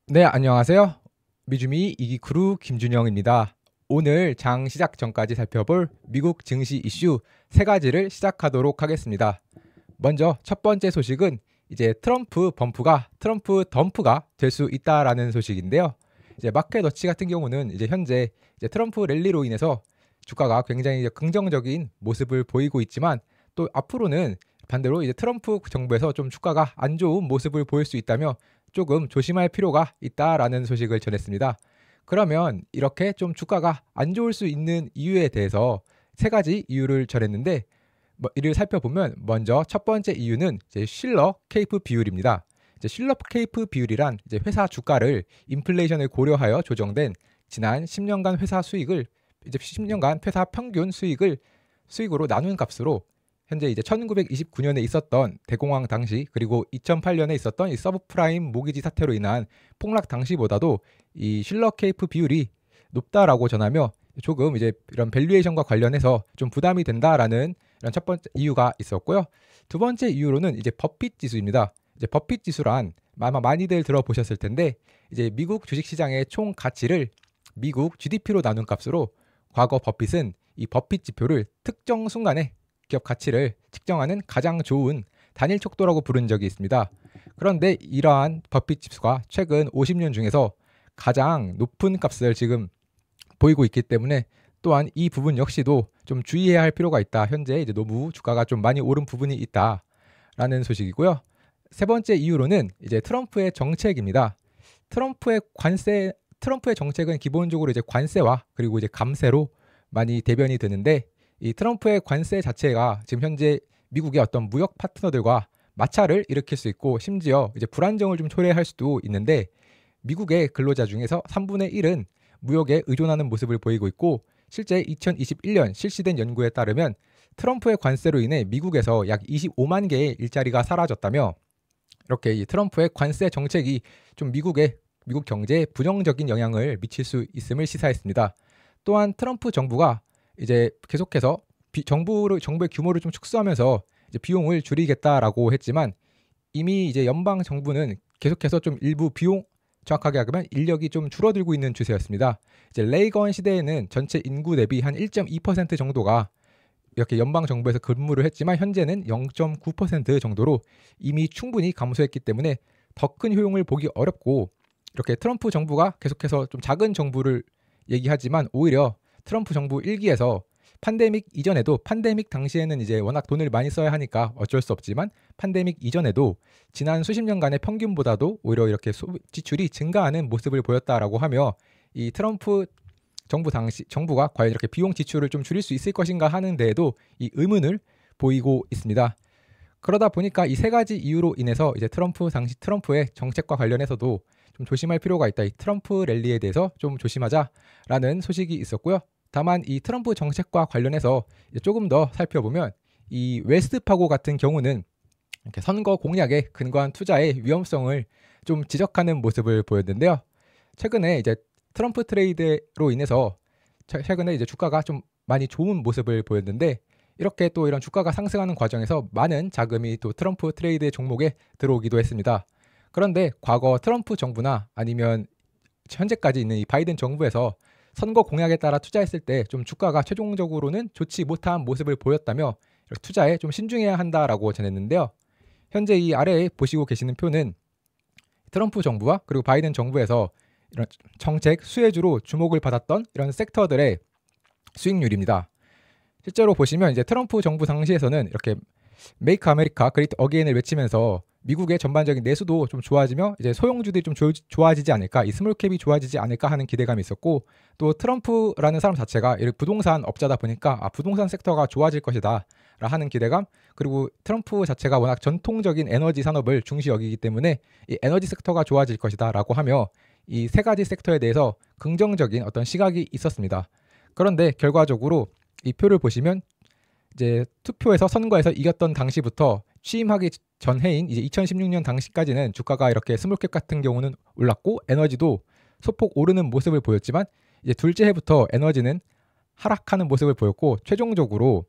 네, 안녕하세요. 미주미 이기크루 김준영입니다. 오늘 장 시작 전까지 살펴볼 미국 증시 이슈 세 가지를 시작하도록 하겠습니다. 먼저 첫 번째 소식은 이제 트럼프 덤프가 될 수 있다라는 소식인데요. 이제 마켓워치 같은 경우는 이제 현재 이제 트럼프 랠리로 인해서 주가가 굉장히 이제 긍정적인 모습을 보이고 있지만 또 앞으로는 반대로 이제 트럼프 정부에서 좀 주가가 안 좋은 모습을 보일 수 있다며 조금 조심할 필요가 있다라는 소식을 전했습니다. 그러면 이렇게 좀 주가가 안 좋을 수 있는 이유에 대해서 세 가지 이유를 전했는데 이를 살펴보면 먼저 첫 번째 이유는 이제 실러 케이프 비율입니다. 이제 실러 케이프 비율이란 이제 회사 주가를 인플레이션을 고려하여 조정된 지난 10년간 회사 수익을 이제 10년간 회사 평균 수익으로 나눈 값으로 현재 이제 1929년에 있었던 대공황 당시 그리고 2008년에 있었던 이 서브프라임 모기지 사태로 인한 폭락 당시보다도 이 실러 케이프 비율이 높다라고 전하며 조금 이제 이런 밸류에이션과 관련해서 좀 부담이 된다라는 이런 첫 번째 이유가 있었고요. 두 번째 이유로는 이제 버핏 지수입니다. 이제 버핏 지수란 아마 많이들 들어보셨을 텐데 이제 미국 주식시장의 총 가치를 미국 GDP로 나눈 값으로 과거 버핏은 이 버핏 지표를 특정 순간에 기업 가치를 측정하는 가장 좋은 단일 척도라고 부른 적이 있습니다. 그런데 이러한 버핏 지수가 최근 50년 중에서 가장 높은 값을 지금 보이고 있기 때문에 또한 이 부분 역시도 좀 주의해야 할 필요가 있다. 현재 이제 너무 주가가 좀 많이 오른 부분이 있다라는 소식이고요. 세 번째 이유로는 이제 트럼프의 정책입니다. 트럼프의 정책은 기본적으로 이제 관세와 그리고 이제 감세로 많이 대변이 되는데 이 트럼프의 관세 자체가 지금 현재 미국의 어떤 무역 파트너들과 마찰을 일으킬 수 있고 심지어 이제 불안정을 좀 초래할 수도 있는데 미국의 근로자 중에서 3분의 1은 무역에 의존하는 모습을 보이고 있고 실제 2021년 실시된 연구에 따르면 트럼프의 관세로 인해 미국에서 약 25만 개의 일자리가 사라졌다며 이렇게 이 트럼프의 관세 정책이 좀 미국 경제에 부정적인 영향을 미칠 수 있음을 시사했습니다. 또한 트럼프 정부가 이제 계속해서 정부의 규모를 좀 축소하면서 이제 비용을 줄이겠다라고 했지만 이미 이제 연방 정부는 계속해서 좀 일부 비용 정확하게 하면 인력이 좀 줄어들고 있는 추세였습니다. 이제 레이건 시대에는 전체 인구 대비 한 1.2% 정도가 이렇게 연방 정부에서 근무를 했지만 현재는 0.9% 정도로 이미 충분히 감소했기 때문에 더 큰 효용을 보기 어렵고 이렇게 트럼프 정부가 계속해서 좀 작은 정부를 얘기하지만 오히려 트럼프 정부 1기에서 팬데믹 당시에는 이제 워낙 돈을 많이 써야 하니까 어쩔 수 없지만 팬데믹 이전에도 지난 수십 년간의 평균보다도 오히려 이렇게 지출이 증가하는 모습을 보였다라고 하며 이 트럼프 정부가 과연 이렇게 비용 지출을 좀 줄일 수 있을 것인가 하는 데에도 이 의문을 보이고 있습니다. 그러다 보니까 이 세 가지 이유로 인해서 이제 트럼프의 정책과 관련해서도 좀 조심할 필요가 있다. 이 트럼프 랠리에 대해서 좀 조심하자라는 소식이 있었고요. 다만 이 트럼프 정책과 관련해서 조금 더 살펴보면 이 웰스파고 같은 경우는 이렇게 선거 공약에 근거한 투자의 위험성을 좀 지적하는 모습을 보였는데요. 최근에 이제 트럼프 트레이드로 인해서 최근에 이제 주가가 좀 많이 좋은 모습을 보였는데 이렇게 또 이런 주가가 상승하는 과정에서 많은 자금이 또 트럼프 트레이드 종목에 들어오기도 했습니다. 그런데 과거 트럼프 정부나 아니면 현재까지 있는 이 바이든 정부에서 선거 공약에 따라 투자했을 때 좀 주가가 최종적으로는 좋지 못한 모습을 보였다며 투자에 좀 신중해야 한다라고 전했는데요. 현재 이 아래에 보시고 계시는 표는 트럼프 정부와 그리고 바이든 정부에서 이런 정책 수혜주로 주목을 받았던 이런 섹터들의 수익률입니다. 실제로 보시면 이제 트럼프 정부 당시에서는 이렇게 메이크 아메리카 그레이트 어게인을 외치면서 미국의 전반적인 내수도 좀 좋아지며 이제 소형주들이 좀 좋아지지 않을까, 이 스몰캡이 좋아지지 않을까 하는 기대감이 있었고 또 트럼프라는 사람 자체가 부동산 업자다 보니까 부동산 섹터가 좋아질 것이다 하는 기대감, 그리고 트럼프 자체가 워낙 전통적인 에너지 산업을 중시 여기기 때문에 이 에너지 섹터가 좋아질 것이다 라고 하며 이 세 가지 섹터에 대해서 긍정적인 어떤 시각이 있었습니다. 그런데 결과적으로 이 표를 보시면 이제 투표에서 선거에서 이겼던 당시부터 취임하기 전해인 이제 2016년 당시까지는 주가가 이렇게 스몰캡 같은 경우는 올랐고 에너지도 소폭 오르는 모습을 보였지만 이제 둘째 해부터 에너지는 하락하는 모습을 보였고 최종적으로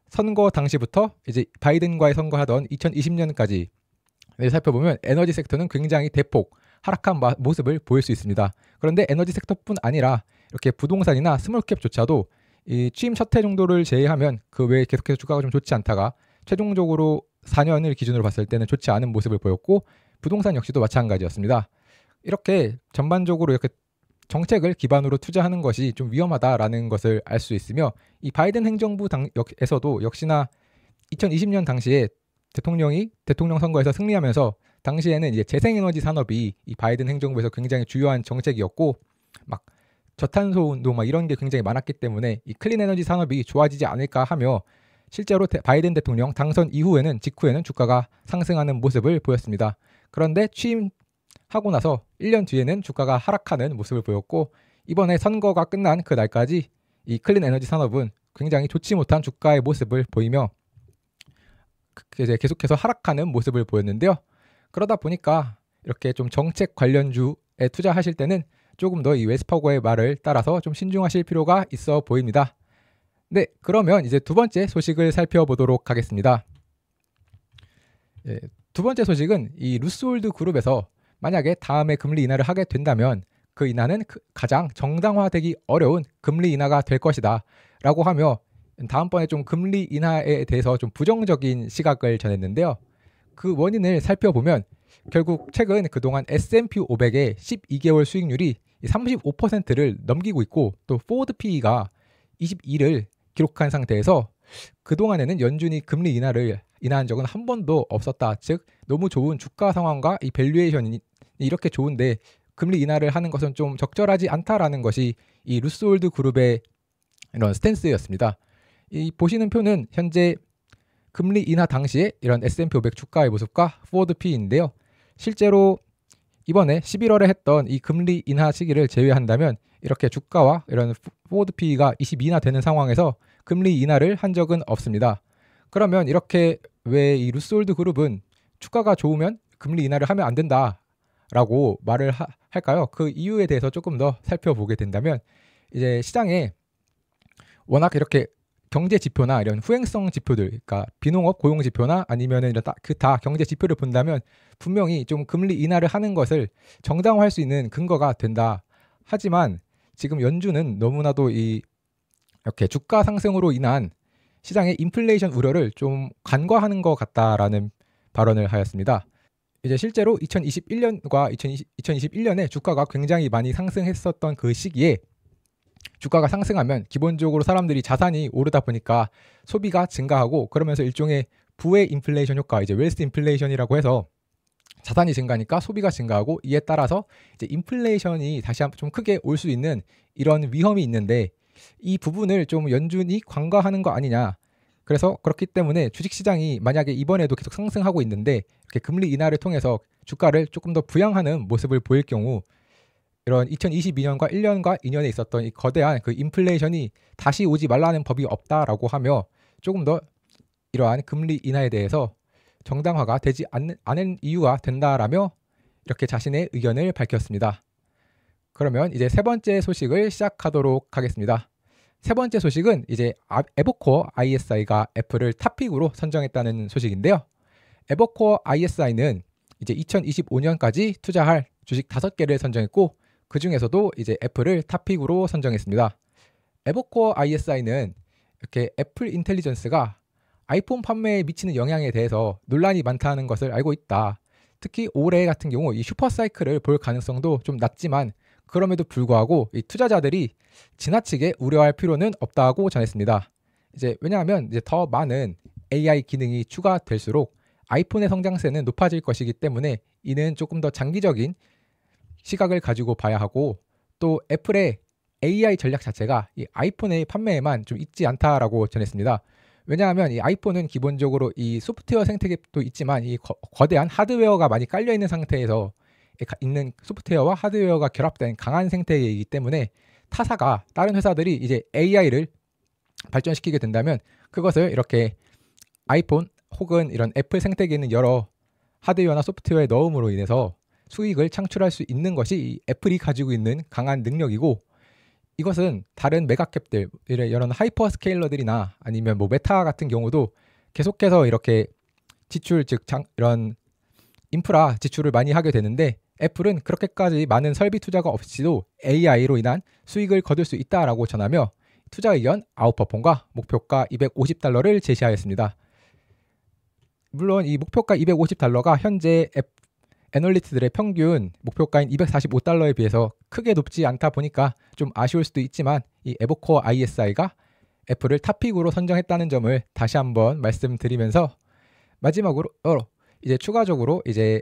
선거 당시부터 이제 바이든과의 선거하던 2020년까지 살펴보면 에너지 섹터는 굉장히 대폭 하락한 모습을 보일 수 있습니다. 그런데 에너지 섹터뿐 아니라 이렇게 부동산이나 스몰캡조차도 이 취임 첫 해 정도를 제외하면 그 외에 계속해서 주가가 좀 좋지 않다가 최종적으로 4년을 기준으로 봤을 때는 좋지 않은 모습을 보였고, 부동산 역시도 마찬가지였습니다. 이렇게 전반적으로 이렇게 정책을 기반으로 투자하는 것이 좀 위험하다라는 것을 알 수 있으며, 이 바이든 행정부에서도 역시나 2020년 당시에 대통령 선거에서 승리하면서 당시에는 이제 재생에너지 산업이 이 바이든 행정부에서 굉장히 주요한 정책이었고, 막 저탄소 운동 막 이런 게 굉장히 많았기 때문에 이 클린 에너지 산업이 좋아지지 않을까 하며 실제로 바이든 대통령 당선 직후에는 주가가 상승하는 모습을 보였습니다. 그런데 취임하고 나서 1년 뒤에는 주가가 하락하는 모습을 보였고, 이번에 선거가 끝난 그 날까지 이 클린 에너지 산업은 굉장히 좋지 못한 주가의 모습을 보이며 이제 계속해서 하락하는 모습을 보였는데요. 그러다 보니까 이렇게 좀 정책 관련주에 투자하실 때는 조금 더 이 웰스파고의 말을 따라서 좀 신중하실 필요가 있어 보입니다. 네, 그러면 이제 두 번째 소식을 살펴보도록 하겠습니다. 두 번째 소식은 이 루스홀드 그룹에서 만약에 다음에 금리 인하를 하게 된다면 그 인하는 가장 정당화되기 어려운 금리 인하가 될 것이다 라고 하며, 다음번에 좀 금리 인하에 대해서 좀 부정적인 시각을 전했는데요. 그 원인을 살펴보면 결국 최근 그동안 S&P 500의 12개월 수익률이 35%를 넘기고 있고, 또 포워드 PE가 22를 기록한 상태에서 그동안에는 연준이 금리 인하한 적은 한 번도 없었다. 즉 너무 좋은 주가 상황과 이 밸류에이션이 이렇게 좋은데 금리 인하를 하는 것은 좀 적절하지 않다라는 것이 이 루스홀드 그룹의 이런 스탠스였습니다. 이 보시는 표는 현재 금리 인하 당시에 이런 S&P 500 주가의 모습과 포워드 P인데요. 실제로 이번에 11월에 했던 이 금리 인하 시기를 제외한다면 이렇게 주가와 이런 포워드 P가 22나 되는 상황에서 금리 인하를 한 적은 없습니다. 그러면 이렇게 왜 이 루스홀드 그룹은 주가가 좋으면 금리 인하를 하면 안 된다라고 말을 할까요? 그 이유에 대해서 조금 더 살펴보게 된다면, 이제 시장에 워낙 이렇게 경제 지표나 이런 후행성 지표들, 그러니까 비농업 고용 지표나 아니면은 이런 다 경제 지표를 본다면 분명히 좀 금리 인하를 하는 것을 정당화할 수 있는 근거가 된다. 하지만 지금 연준은 너무나도 이렇게 주가 상승으로 인한 시장의 인플레이션 우려를 좀 간과하는 것 같다라는 발언을 하였습니다. 이제 실제로 2021년과 2021년에 주가가 굉장히 많이 상승했었던 그 시기에 주가가 상승하면 기본적으로 사람들이 자산이 오르다 보니까 소비가 증가하고, 그러면서 일종의 부의 인플레이션 효과, 이제 웰스 인플레이션이라고 해서 자산이 증가하니까 소비가 증가하고, 이에 따라서 이제 인플레이션이 다시 한번 좀 크게 올 수 있는 이런 위험이 있는데, 이 부분을 좀 연준이 간과하는 거 아니냐. 그래서 그렇기 때문에 주식시장이 만약에 이번에도 계속 상승하고 있는데 이렇게 금리 인하를 통해서 주가를 조금 더 부양하는 모습을 보일 경우, 이런 2022년과 1년과 2년에 있었던 이 거대한 그 인플레이션이 다시 오지 말라는 법이 없다라고 하며, 조금 더 이러한 금리 인하에 대해서 정당화가 되지 않은 이유가 된다라며 이렇게 자신의 의견을 밝혔습니다. 그러면 이제 세 번째 소식을 시작하도록 하겠습니다. 세 번째 소식은 이제 에버코어 ISI가 애플을 탑픽으로 선정했다는 소식인데요. 에버코어 ISI는 이제 2025년까지 투자할 주식 5개를 선정했고, 그 중에서도 이제 애플을 탑픽으로 선정했습니다. 에버코어 ISI는 이렇게 애플 인텔리전스가 아이폰 판매에 미치는 영향에 대해서 논란이 많다는 것을 알고 있다. 특히 올해 같은 경우 이 슈퍼사이클을 볼 가능성도 좀 낮지만, 그럼에도 불구하고 이 투자자들이 지나치게 우려할 필요는 없다고 전했습니다. 이제 왜냐하면 이제 더 많은 AI 기능이 추가될수록 아이폰의 성장세는 높아질 것이기 때문에 이는 조금 더 장기적인 시각을 가지고 봐야 하고, 또 애플의 AI 전략 자체가 이 아이폰의 판매에만 좀 있지 않다라고 전했습니다. 왜냐하면 이 아이폰은 기본적으로 이 소프트웨어 생태계도 있지만 이 거대한 하드웨어가 많이 깔려 있는 상태에서 있는 소프트웨어와 하드웨어가 결합된 강한 생태계이기 때문에 타사가 다른 회사들이 이제 AI를 발전시키게 된다면 그것을 이렇게 아이폰 혹은 이런 애플 생태계에 있는 여러 하드웨어나 소프트웨어에 넣음으로 인해서 수익을 창출할 수 있는 것이 애플이 가지고 있는 강한 능력이고, 이것은 다른 메가캡들, 이런 하이퍼 스케일러들이나 아니면 뭐 메타 같은 경우도 계속해서 이렇게 지출, 즉 이런 인프라 지출을 많이 하게 되는데, 애플은 그렇게까지 많은 설비 투자가 없이도 AI로 인한 수익을 거둘 수 있다라고 전하며 투자 의견 아웃퍼폼과 목표가 $250를 제시하였습니다. 물론 이 목표가 $250가 현재 애널리스트들의 평균 목표가인 $245에 비해서 크게 높지 않다 보니까 좀 아쉬울 수도 있지만 이 에버코어 ISI가 애플을 탑픽으로 선정했다는 점을 다시 한번 말씀드리면서 마지막으로 이제 추가적으로 이제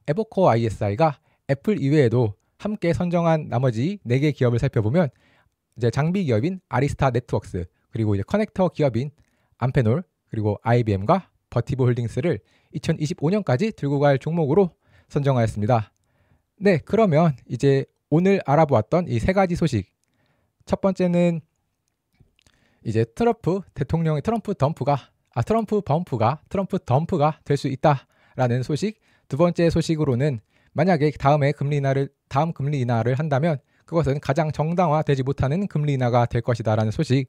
에버코어 ISI가 애플 이외에도 함께 선정한 나머지 4개 기업을 살펴보면 이제 장비 기업인 아리스타 네트워크스, 그리고 이제 커넥터 기업인 암페놀, 그리고 IBM과 버티브 홀딩스를 2025년까지 들고 갈 종목으로 선정하였습니다. 네, 그러면 이제 오늘 알아보았던 이 3가지 소식. 첫 번째는 이제 트럼프 덤프가 될 수 있다라는 소식. 두 번째 소식으로는 만약에 다음 금리 인하를 한다면 그것은 가장 정당화되지 못하는 금리 인하가 될 것이다라는 소식.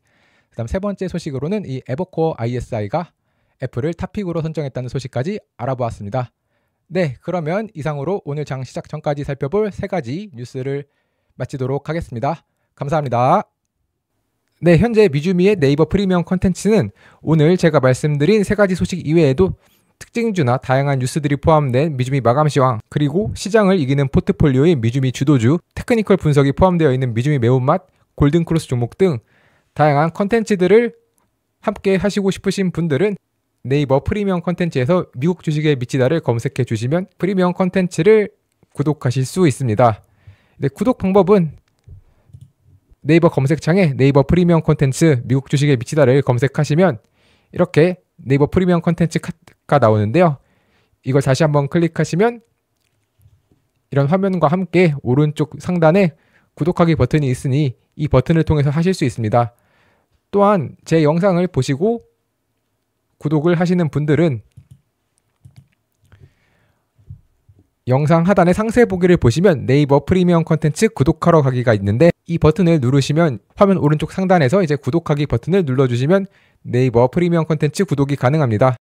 그다음 세 번째 소식으로는 이 에버코어 ISI가 애플을 탑픽으로 선정했다는 소식까지 알아보았습니다. 네, 그러면 이상으로 오늘 장 시작 전까지 살펴볼 3가지 뉴스를 마치도록 하겠습니다. 감사합니다. 네, 현재 미주미의 네이버 프리미엄 콘텐츠는 오늘 제가 말씀드린 3가지 소식 이외에도 특징주나 다양한 뉴스들이 포함된 미주미 마감시황, 그리고 시장을 이기는 포트폴리오인 미주미 주도주, 테크니컬 분석이 포함되어 있는 미주미 매운맛, 골든크로스 종목 등 다양한 콘텐츠들을 함께 하시고 싶으신 분들은 네이버 프리미엄 콘텐츠에서 미국 주식의 미치다를 검색해 주시면 프리미엄 콘텐츠를 구독하실 수 있습니다. 네, 구독 방법은 네이버 검색창에 네이버 프리미엄 콘텐츠 미국 주식의 미치다를 검색하시면 이렇게 네이버 프리미엄 콘텐츠가 나오는데요. 이걸 다시 한번 클릭하시면 이런 화면과 함께 오른쪽 상단에 구독하기 버튼이 있으니 이 버튼을 통해서 하실 수 있습니다. 또한 제 영상을 보시고 구독을 하시는 분들은 영상 하단의 상세 보기를 보시면 네이버 프리미엄 콘텐츠 구독하러 가기가 있는데 이 버튼을 누르시면 화면 오른쪽 상단에서 이제 구독하기 버튼을 눌러주시면 네이버 프리미엄 콘텐츠 구독이 가능합니다.